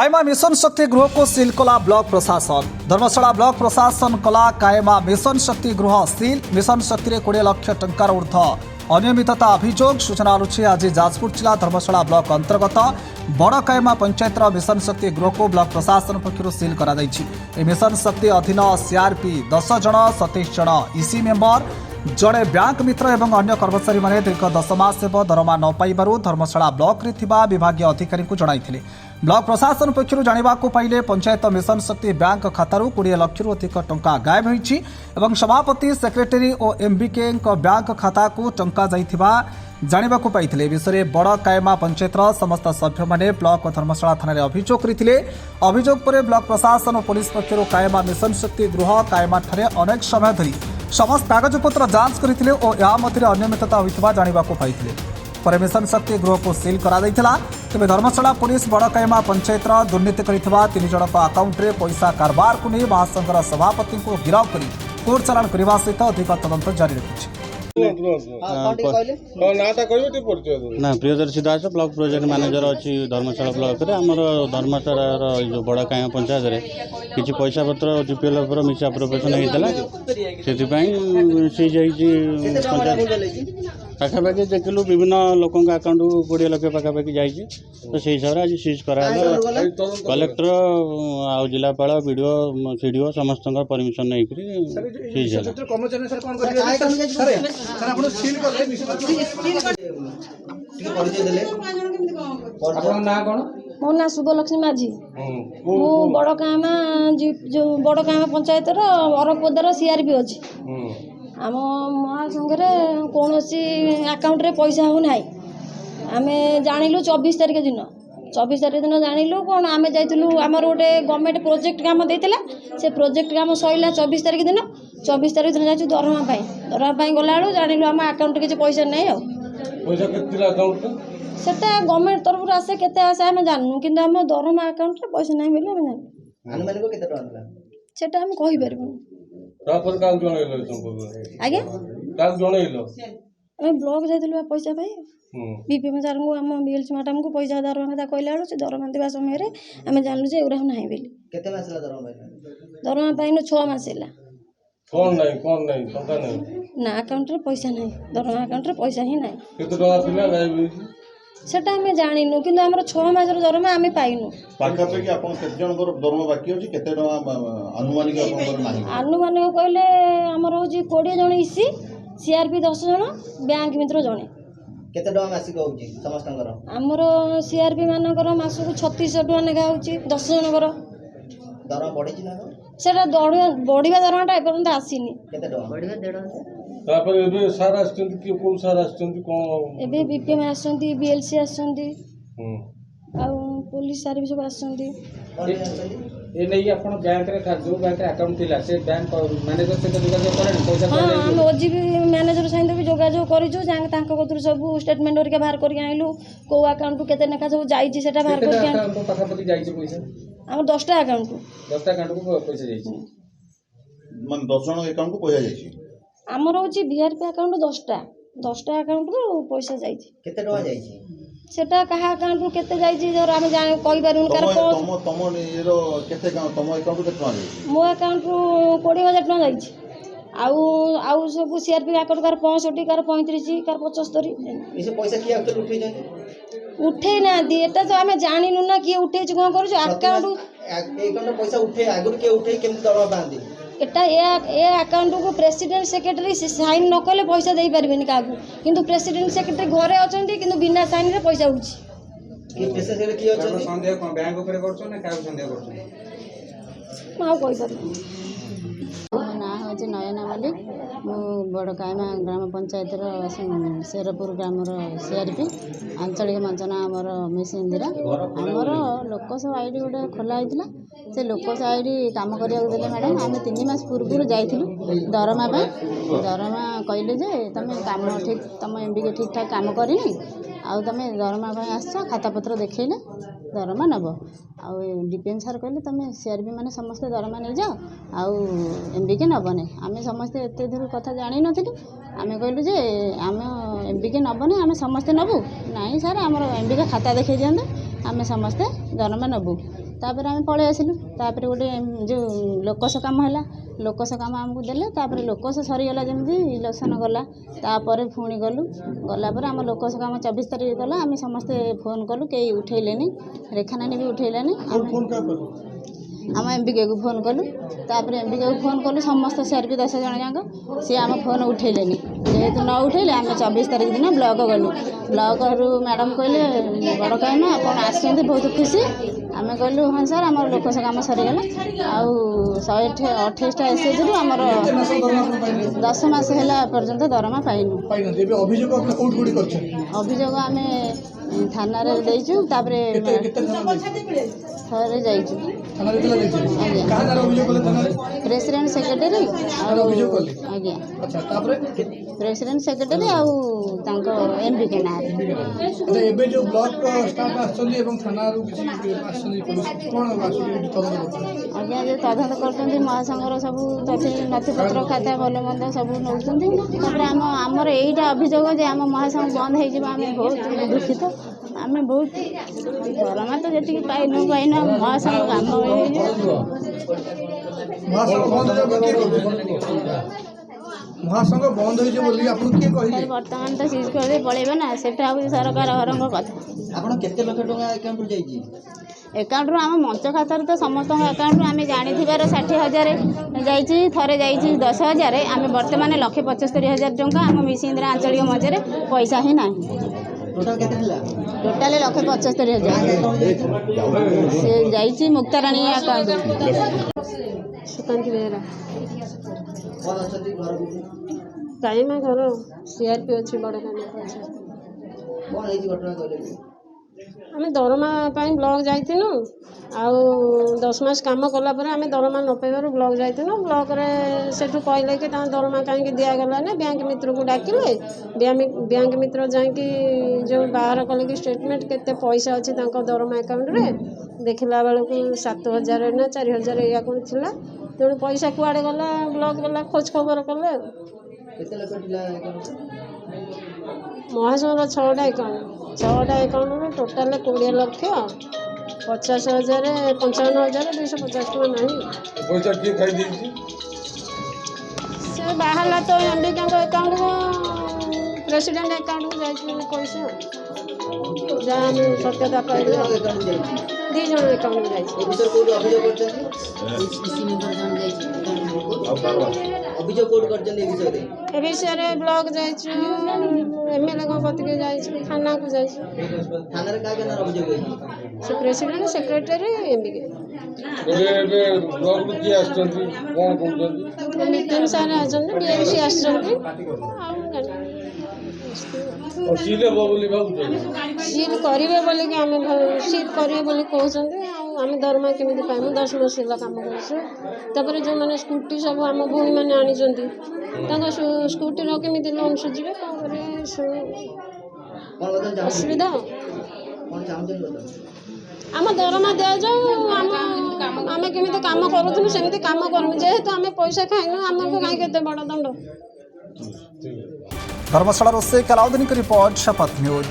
कायमा मिशन शक्ति गृह को सील कला ब्लॉक प्रशासन। धर्मशाला ब्लॉक प्रशासन कला कायमा मिशन शक्ति गृह सील। मिशन शक्ति 20 लाख टंकार ऊर्ध अनियमितता अभियोग सूचना अनुसार आज जाजपुर जिला धर्मशाला ब्लॉक अंतर्गत बड़ कायमा पंचायत मिशन शक्ति गृह को ब्लॉक प्रशासन पक्षर सील कर मिशन शक्ति अधीन सीआरपी 10 जन 27 जन ईसी मेंबर जड़े बैंक मित्र एवं अन्य कर्मचारी माने दीर्घ 10 मास दरमा न पाइबारु धर्मशाला ब्लॉक रे थिबा विभागीय अधिकारी को जणाइथिले। ब्लॉक प्रशासन पक्षर जानिबाकु पाइले पंचायत मिशन शक्ति बैंक खातारू 20 लाख अधिक टंका गायब होईछि एवं सभापति सेक्रेटरी और एमबीके बैंक खाता को टंका जाइथिबा जानिबाकु पाइथिले। विषय बड़ कायमा पंचायतर समस्त सभ्य माने ब्लॉक और धर्मशाला थाना अभियोग करथिले। अभियोग पर ब्लॉक प्रशासन और पुलिस पक्षर कायमा मिशन शक्ति गृह कायमा ठारे अनेक समय धरी समस्त कागजपत्र जांच करथिले और या मध्य अनियमितता होइथिबा जानिबाकु पाइथिले। पर मिशन शक्ति गृह को सील करा दैथिला। तेबे धर्मशाला पुलिस बड़ कायमा पंचायतर दुर्नीति करिथिबा 3 जनक अकाउंट रे पैसा कारबार को नहीं महासंघर सभापति को गिरफ्त करी कोर्ट चालाण करने सहित अधिक तदंत जारी रखिछि। ना प्रियदर्शी दास ब्लॉक प्रोजेक्ट मैनेजर अच्छी धर्मशाला ब्लॉक रे आमर धर्मशाला जो बड़ा काया पंचायत रे किछि पैसा पत्र जीपीएल पर मिस अप्रोप्रिएशन होइतला सेति सी जाइछि पंचायत पाखापाखि देखलु विभिन्न लोकों अकाउंट 20 लाख पाखापाखि जाइछि। तो से हिसाब से आज सीज करा कलेक्टर आ जिलापाल वीडियो सीडीओ समस्त परमिशन नहीं सीज मो ना शुभलक्ष्मी माझी मु बड़ कामा जो बड़ कामा पंचायत अरपोदार सीआरपी अच्छी आम महासंघे कौन अकाउंट रे पैसा हो ना आम जानिलु 24 तारिख दिन 24 तारिख दिन जानिलु कौन आम जाइलु आमर गोटे गवर्नमेंट प्रोजेक्ट काम देता से प्रोजेक्ट काम सैला 24 तारिख दिन 24 तारिख दिन जाइए दरमा गला जानिलु आम अकाउंट किसी पैसा नहीं सेटा गवर्नमेंट तरफ आसे केते आसे आम जानू कि आम दरमा अकाउंट रे पैसा नहीं मिले आम जानू सेटा आम कहि परबो आज्ञा ब्लॉक जाइलु पैसा पाई बीपीएम सार को आम बीएलसी मैडम को पैसा दरमा कथा कहला बेलू से दरमा देवा समय आम जानलु जे एरा नहीं बेली दरमा पाइन 6 मास ना अकाउंट रे पैसा नहीं दरमा अकाउंट रे पैसा ही नहीं सेटा हमें जानिनु किंतु हमर 6 मास दरमा आमे पाइनु पाखापाखि आपन केते जन दरमा बाकी अछि केते अनुमानिक आपन नाही अनुमानिक कहले हमर होजी 20 जन इसी सीआरपी 10 जन बैंक मित्र जने केते टका मासिक होउची समस्तंकर हमर सीआरपी मानकर मासको 3600 टका नेगा होउची 10 जनकर दरमा बढ़ी ना सेटा बढ़िबा दरमाटा एपर्यंत आसीनी केते टका बढ़िबा 1.5 तापर एबे सार आछंती कि कोन सार आछंती कोन एबे बीपीएम आछंती बीएलसी आछंती आ पुलिस सार भी सब आछंती ए नहीं अपन बैंक रे जो बैंक अकाउंट थिला से बैंक मैनेजर से जोगाजोग करनी पैसा हां हम ओजीबी मैनेजर सहित भी जोगाजोग करिजो जांग तांको कतुर सब स्टेटमेंट ओरिका बाहर करि आइलु को अकाउंट केते नेका सब जाईची सेटा बाहर करि अकाउंट पाखापाखि जाईची पैसा हम 10टा अकाउंट को पैसा जाईची मन 10 जन अकाउंट को पैसा जाईची आमर होची वीआरपी अकाउंट 10टा अकाउंट रो पैसा जाईची केते टका जाईची सेटा कहा अकाउंट रो केते जाईची जर हम जाने कहि पारुन कार तम रो केते तम अकाउंट केते टका जाईची मो अकाउंट रो 20000 टका जाईची आउ सब CRP account car 65 car 35 car 75 इसे पैसा किया तो उठे जाते उठे ना दी एटा तो हमें जानिनु ना कि उठे छु कोन करू अकाउंट पैसा उठे आगु के उठे केम दरवा बांधी एटा ए अकाउंट को प्रेसिडेंट सेक्रेटरी साइन न कले पैसा दे परबेनी काकू किंतु प्रेसिडेंट सेक्रेटरी घरे अछंती किंतु बिना साइन रे पैसा उठी ये प्रेसिडेंट सेक्रेटरी की अछंती संदेह कोन बैंक ऊपर करछो ना काउ संदेह करछो मां कहि परबो ना होचे नयना मालिक मु बड़ कायमा ग्राम पंचायत शेरपुर ग्राम सीआरपी आंचलिक मंचना आमर मिस इंदिरा आमर लोकस आईडी गोटे खोला होता से लोकस आईडी काम करने मैडम आम 3 मास पूर्व जाइलु दरमा दरमा कहले जे तुम काम ठीक तुम एमबीके ठीक ठाक काम करनी आउ तुम दरमा आस खाता पत्र देखले दरमा नब आउ डीपीएम सार कहले तुम सीआरपी मैंने समस्ते दरमा नहीं जाओ आउ एमबीके नबने आम समस्ते एत दूर कथा जानी नी आम कहलु जे आम एमबीके नबने आम समस्ते नबू नाई सार आम एमबीके खाता देखा दिखाते आम समस्ते दरमा नबू ତାପରେ ଆମେ ପଳେଇ ଆସିଲୁ। ତାପରେ ଗୋଟେ ଯେଉଁ ଲୋକସ କାମ ହେଲା, ଲୋକସ କାମ ଆମକୁ ଦେଲେ। ତାପରେ ଲୋକସ ସରିଗଲା ଯେମିତି ଇଲେକ୍ସନ୍ ଗଲା, ତାପରେ ପୁଣି ଗଲା ପରେ ଆମ ଲୋକସ କାମ 24 ତାରିଖ ଗଲା। ଆମେ ସମସ୍ତେ ଫୋନ୍ କଲୁ, କେହି ଉଠେଇଲେନି, ରେଖା ନାନୀ ବି ଉଠେଇଲାନି। ଆମ ଏମ୍ବିକେକୁ ଫୋନ୍ କଲୁ, ତାପରେ ଏମ୍ବିକେକୁ ଫୋନ୍ କଲୁ ସମସ୍ତ CRP 10 ଜଣ ଯାକ, ସିଏ ଆମ ଫୋନ୍ ଉଠେଇଲେନି। ଯେହେତୁ ନ ଉଠେଇଲେ ଆମେ 24 ତାରିଖ ଦିନ ବ୍ଲକ ଗଲୁ। ବ୍ଲକରୁ ମ୍ୟାଡ଼ାମ୍ କହିଲେ ବଡ଼ କାହିଁମା ଆପଣ ଆସିଛନ୍ତି ବହୁତ ଖୁସି। ଆମେ କହିଲୁ ହଁ ସାର୍ ଆମର ଲୋକସ କାମ ସରିଗଲା, ଆଉ 128ଟା SHରୁ ଆମର 10 ମାସ ହେଲା ପର୍ଯ୍ୟନ୍ତ ଦରମା ପାଇନୁ। ଅଭିଯୋଗ ଆମେ ଥାନାରେ ଦେଇଛୁ, ତାପରେ ଥରେ ଯାଇଛୁ। ପ୍ରେସିଡେଣ୍ଟ ସେକ୍ରେଟାରୀ ଆଉ ଆଜ୍ଞା ପ୍ରେସିଡେଣ୍ଟ ସେକ୍ରେଟାରୀ ଆଉ ତାଙ୍କ MBK ନାଁରେ। ଏବେ ଯୋଉ ବ୍ଲକ ଷ୍ଟାଫ୍ ଆସୁଛନ୍ତି ଏବଂ ଥାନାରୁ କିଛି ଆସୁଛନ୍ତି ପୋଲିସ କ'ଣ ଆସୁଛନ୍ତି ତଦନ୍ତ କରୁଛନ୍ତି? ଆଜ୍ଞା ଯେ ତଦନ୍ତ କରୁଛନ୍ତି, ମହାସଂଘର ସବୁ ନଥିପତ୍ର ଖାତା ଭଲ ମନ୍ଦ ସବୁ ନେଉଛନ୍ତି। ତାପରେ ଆମର ଏଇଟା ଅଭିଯୋଗ ଯେ ଆମ ମହାସଂଘ ବନ୍ଦ ହେଇଯିବ, ଆମେ ବହୁତ ଦୁଃଖିତ। ଆମେ ବହୁତ ଦରମା ତ ଯେତିକି ପାଇନୁ ମହାସଂଘ କାମ ହେଇଯିବ। ମହାସଂଘ ବନ୍ଦ ହେଇଯିବ ବୋଲି ଆପଣଙ୍କୁ କିଏ କହିଲେ? ବର୍ତ୍ତମାନ ତ ସିଜ୍ କରିଦେଇ ପଳେଇବେ ନା, ସେଟା ହେଉଛି ସରକାରଙ୍କ କଥା। ଆପଣ କେତେ ଲକ୍ଷ ଟଙ୍କା ଆକାଉଣ୍ଟରୁ ଯାଇଛି? ଆକାଉଣ୍ଟରୁ ଆମ ମଞ୍ଚ ଖାତାରୁ ତ ସମସ୍ତଙ୍କ ଆକାଉଣ୍ଟରୁ ଆମେ ଜାଣିଥିବାର 60,000 ଯାଇଛି, ଥରେ ଯାଇଛି 10,000। ଆମେ ବର୍ତ୍ତମାନ 1,75,000 ଟଙ୍କା ଆମ ମିସ୍ ଇନ୍ଦିରା ଆଞ୍ଚଳିକ ମଞ୍ଚରେ ପଇସା ହିଁ ନାହିଁ। ଟୋଟାଲ କେତେ ଥିଲା? ଟୋଟାଲି 1,75,000 ସେ ଯାଇଛି ମୁକ୍ତାରାଣୀ ଆକାଉଣ୍ଟ। ସୁକାନ୍ତି ବେହେରା କ'ଣ ଅଛନ୍ତି ଘର ଭିତରେ? କାହିଁମା ଘର CRP ଅଛି, ବଡ଼ କାମ ଅଛି। କ'ଣ ହେଇଛି ଘଟଣା କହିଲେ? ଆମେ ଦରମା ପାଇଁ ବ୍ଲକ ଯାଇଥିଲୁ, ଆଉ 10 ମାସ କାମ କଲା ପରେ ଆମେ ଦରମା ନ ପାଇବାରୁ ବ୍ଲକ ଯାଇଥିଲୁ। ବ୍ଲକରେ ସେଠୁ କହିଲେ କି ତାଙ୍କ ଦରମା କାହିଁକି ଦିଆଗଲାନି, ବ୍ୟାଙ୍କ ମିତ୍ରକୁ ଡାକିଲେ। ବ୍ୟାଙ୍କ ମିତ୍ର ଯାଇକି ଯେଉଁ ବାହାର କଲେ କି ଷ୍ଟେଟମେଣ୍ଟ କେତେ ପଇସା ଅଛି ତାଙ୍କ ଦରମା ଆକାଉଣ୍ଟରେ, ଦେଖିଲା ବେଳକୁ 7,000 ନା 4,000 ଏଇଆ କ'ଣ ଥିଲା। ତେଣୁ ପଇସା କୁଆଡ଼େ ଗଲା, ବ୍ଲକ ଗଲା ଖୋଜ ଖବର କଲେ। କେତେ ଲକ୍ଷ ଥିଲା ଆକାଉଣ୍ଟ? ମହାସଂଘର 6ଟା ଆକାଉଣ୍ଟରୁ ଟୋଟାଲ 20,50,000 55,250 ଟଙ୍କା ନାହିଁ। ପଇସା କିଏ ଖାଇଦେଇଛି? ସେ ବାହାରିଲା ତ MBKଙ୍କ ଆକାଉଣ୍ଟକୁ, ପ୍ରେସିଡେଣ୍ଟ ଆକାଉଣ୍ଟକୁ ଯାଇଛି ପଇସା। ଯାହା ଆମେ ସତ୍ୟତା ପାଇଲୁ, 2 ଜଣ ଆକାଉଣ୍ଟକୁ ଯାଇଛି। ଏ ବିଷୟରେ କୋଉଠି ଅଭିଯୋଗ କରିଛନ୍ତି? ଅଭିଯୋଗ କୋଉଠି କରିଛନ୍ତି ଏ ବିଷୟରେ? ବ୍ଲକ ଯାଇଛୁ, MLAଙ୍କ କତିକି ଯାଇଛୁ, ଥାନାକୁ ଯାଇଛୁ। ଥାନାରେ କାହା ନାଁରେ ଅଭିଯୋଗ ହେଇଛି? ସେ ପ୍ରେସିଡେଣ୍ଟ ସେକ୍ରେଟାରୀ MBK। ଏବେ ବ୍ଲକରୁ କିଏ ଆସିଛନ୍ତି, କ'ଣ କରୁଛନ୍ତି? ମିଟିଂ ସାର୍ ଅଛନ୍ତି, BMC ଆସିଛନ୍ତି, ଆଉ ସିଲ୍ ହେବ ବୋଲି ଭାବୁଛନ୍ତି? ସିଲ୍ କରିବେ ବୋଲିକି ସିଲ୍ କରିବେ ବୋଲି କହୁଛନ୍ତି। ଆଉ ଆମେ ଦରମା କେମିତି ପାଇମୁ? 10 ମାସ ହେଲା କାମ କରୁଛୁ। ତାପରେ ଯେଉଁମାନେ ସ୍କୁଟି ସବୁ ଆମ ଭଉଣୀମାନେ ଆଣିଛନ୍ତି, ତାଙ୍କ ସ୍କୁଟିର କେମିତି ଲୋନ୍ ସୁଝିବେ, କ'ଣ କରିବେ? ଅସୁବିଧା। କ'ଣ ଚାହୁଁଛନ୍ତି? ଆମ ଦରମା ଦିଆଯାଉ, ଆମେ କେମିତି କାମ କରୁଥିଲୁ ସେମିତି କାମ କରୁନୁ। ଯେହେତୁ ଆମେ ପଇସା ଖାଇନୁ, ଆମକୁ କାହିଁକି ଏତେ ବଡ଼ ଦଣ୍ଡ? ଧର୍ମଶାଳାରୁ शेख अलाउद्दीन की रिपोर्ट, शपथ न्यूज।